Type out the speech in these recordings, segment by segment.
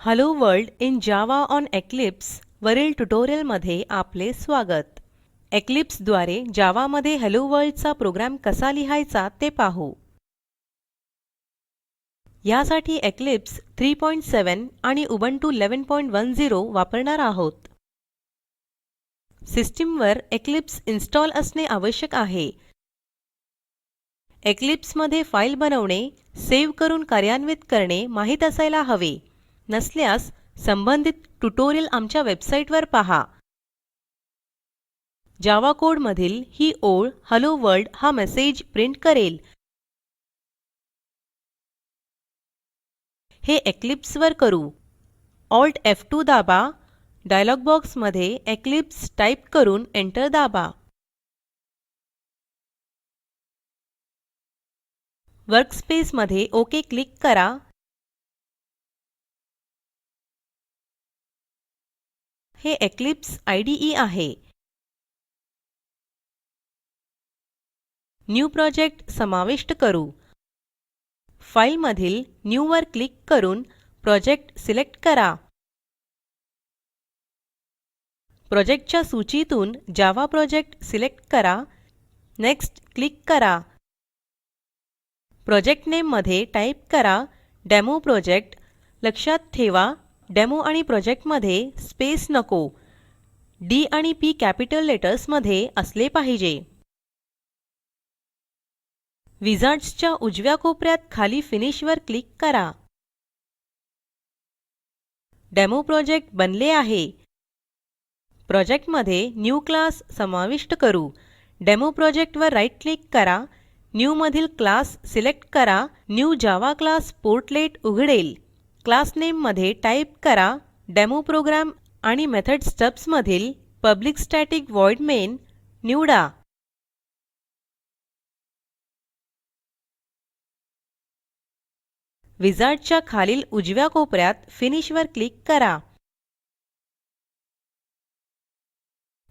Hello World in Java on Eclipse वरील ट्युटोरियलमध्ये आपले स्वागत. Eclipse द्वारे जावा मध्ये Hello World चा प्रोग्राम कसा लिहायचा ते पाहू. यासाठी Eclipse 3.7 आणि Ubuntu 11.10 वापरणार आहोत. सिस्टीमवर Eclipse इन्स्टॉल असणे आवश्यक आहे. Eclipse मध्ये फाईल बनवणे, सेव्ह करून कार्यान्वित करणे माहित असायला हवे. नसल्यास संबंधित ट्युटोरियल आमच्या वेबसाईटवर पहा. जावा कोड मधील ही ओळ हेल्लो वर्ल्ड हा मेसेज प्रिंट करेल. हे Eclipse वर करू. Alt F2 दाबा. डायलॉग बॉक्स मध्ये Eclipse टाइप करून एंटर दाबा. वर्कस्पेस मध्ये ओके क्लिक करा. हे Eclipse IDE आहे. न्यू प्रोजेक्ट समाविष्ट करू. फाइल मधील न्यू वर क्लिक करून प्रोजेक्ट सिलेक्ट करा. प्रोजेक्टच्या सूचीतून जावा प्रोजेक्ट सिलेक्ट करा. नेक्स्ट क्लिक करा. प्रोजेक्ट नेम मध्ये टाइप करा डेमो प्रोजेक्ट. लक्षात ठेवा डेमो आणि प्रोजेक्ट मध्ये स्पेस नको. डी आणि पी कॅपिटल लेटर्स मध्ये असले पाहिजे. विझार्ड्सच्या उजव्या कोपऱ्यात खाली फिनिश वर क्लिक करा. डेमो प्रोजेक्ट बनले आहे. प्रोजेक्ट मध्ये न्यू क्लास समाविष्ट करू. डेमो प्रोजेक्ट वर राइट क्लिक करा. न्यू मधील क्लास सिलेक्ट करा. न्यू जावा क्लास पोर्टलेट उघडेल. क्लास नेम मध्ये टाइप करा डेमो प्रोग्राम आणि मेथड स्टब्स मधील पब्लिक स्टॅटिक व्हॉइड मेन निवडा. विझार्डच्या खालील उजव्या कोपऱ्यात फिनिश वर क्लिक करा.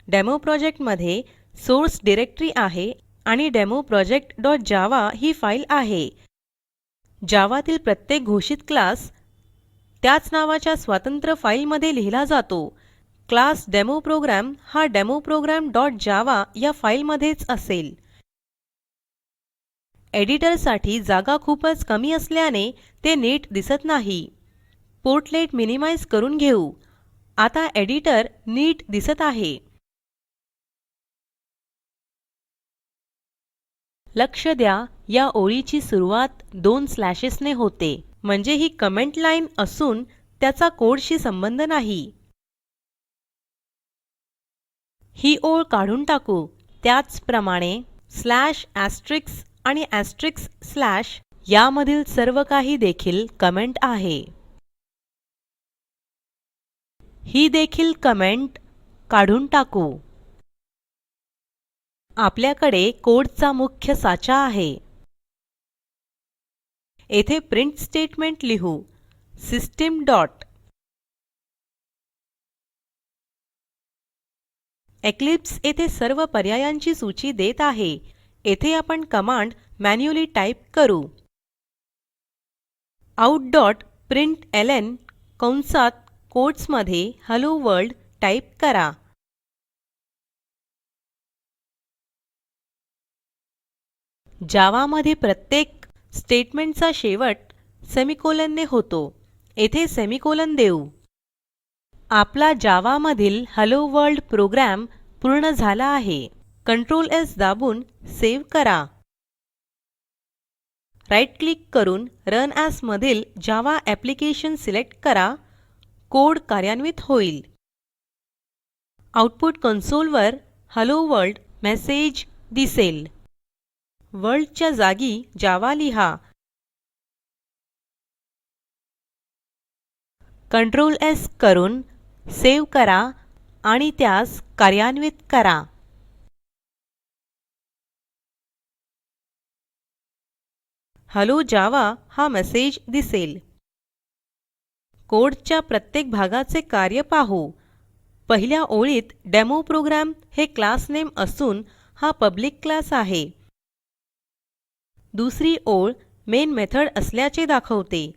डेमो प्रोजेक्ट मध्ये सोर्स डायरेक्टरी आहे आणि डेमो project.java ही फाईल आहे. जावातील प्रत्येक घोषित क्लास त्याच नावाच्या स्वतंत्र फाईल मध्ये लिहिला जातो. क्लास डेमो प्रोग्राम हा डेमो program.java या फाईल मध्येच असेल. एडिटर साठी जागा खूपच कमी असल्याने ते नीट दिसत नाही. पोर्टलेट मिनिमाइज करून घेऊ. आता एडिटर नीट दिसत आहे. लक्ष द्या या ओळीची सुरुवात 2 स्लॅशेस ने होते. म्हणजे ही कमेंट लाईन असून त्याचा कोडशी संबंध नाही. ही ओळ काढून टाकू. त्याचप्रमाणे स्लॅश ऍस्टेरिक्स आणि ऍस्टेरिक्स स्लॅश यामधील सर्व काही देखील कमेंट आहे. ही देखील कमेंट काढून टाकू. आपल्याकडे कोडचा मुख्य साचा आहे. येथे प्रिंट स्टेटमेंट लिहू. सिस्टम डॉट Eclipse येथे सर्व पर्यायांची सूची देत आहे. येथे आपण कमांड मॅन्युअली टाइप करू. out.println कंसात कोट्स मध्ये हेल्लो वर्ल्ड टाइप करा. जावा मध्ये प्रत्येक स्टेटमेंटचा शेवट सेमिकोलॉन ने होतो. येथे सेमिकोलॉन देऊ. आपला जावा मधील हेल्लो वर्ल्ड प्रोग्राम पूर्ण झाला आहे. Ctrl S दाबून सेव्ह करा. राइट क्लिक करून रन एएस मधील जावा एप्लिकेशन सिलेक्ट करा. कोड कार्यान्वित होईल. आउटपुट कन्सोल वर हेल्लो वर्ल्ड मेसेज दिसेल. वर्ल्ड च्या जागी जावा लिहा. Ctrl S करून सेव्ह करा आणि त्यास कार्यान्वित करा. हेल्लो जावा हा मेसेज दिसेल. कोडच्या प्रत्येक भागाचे कार्य पाहू. पहिल्या ओळीत डेमो प्रोग्राम हे क्लास नेम असून हा पब्लिक क्लास आहे. दुसरी ओळ मेन मेथड असल्याचे दाखवते.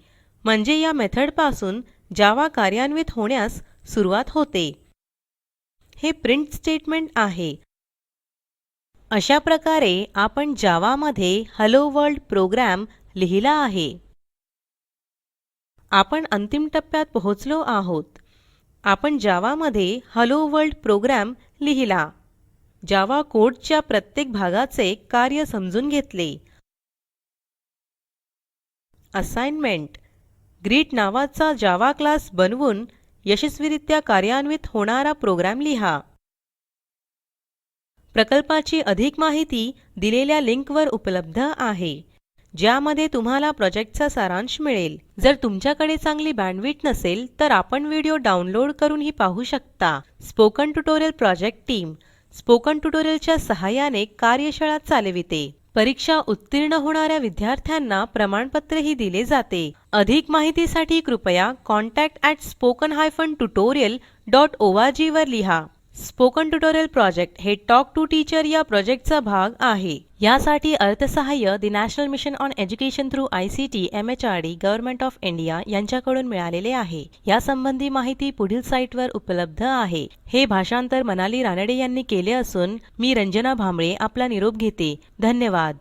म्हणजे या मेथड पासून जावा कार्यान्वित होण्यास सुरुवात होते. हे प्रिंट स्टेटमेंट आहे. अशा प्रकारे आपण जावा मध्ये हेल्लो वर्ल्ड प्रोग्राम लिहिला आहे. आपण अंतिम टप्प्यात पोहोचलो आहोत. आपण जावा मध्ये हेल्लो वर्ल्ड प्रोग्राम लिहिला. जावा कोडच्या प्रत्येक भागाचे कार्य समजून घेतले. असाइनमेंट: ग्रीट नावाचा जावा क्लास बनवून यशस्वीरित्या कार्यान्वित होणारा प्रोग्राम लिहा. प्रकल्पाची अधिक माहिती दिलेल्या लिंकवर उपलब्ध आहे, ज्यामध्ये तुम्हाला प्रॉजेक्टचा सारांश मिळेल. जर तुमच्याकडे चांगली बँडविड्थ नसेल तर आपण व्हिडिओ डाउनलोड करूनही पाहू शकता. Spoken tutorial project team spoken ट्युटोरियलच्या सहाय्याने कार्यशाळा चालविते. परीक्षा उत्तीर्ण होणाऱ्या विद्यार्थ्यांना प्रमाणपत्रही दिले जाते. अधिक माहितीसाठी कृपया contact@spoken-tutorial.org वर लिहा. स्पोकन ट्युटोरियल प्रोजेक्ट हे टॉक टू टीचर या प्रोजेक्टचा भाग आहे. यासाठी अर्थसहाय्य national mission on education through ICT MHRD government of India यांच्याकडून मिळालेले आहे. यासंबंधी माहिती पुढील साईटवर उपलब्ध आहे. हे भाषांतर मनाली रानडे यांनी केले असून मी रंजना भांबळे आपला निरोप घेते. धन्यवाद.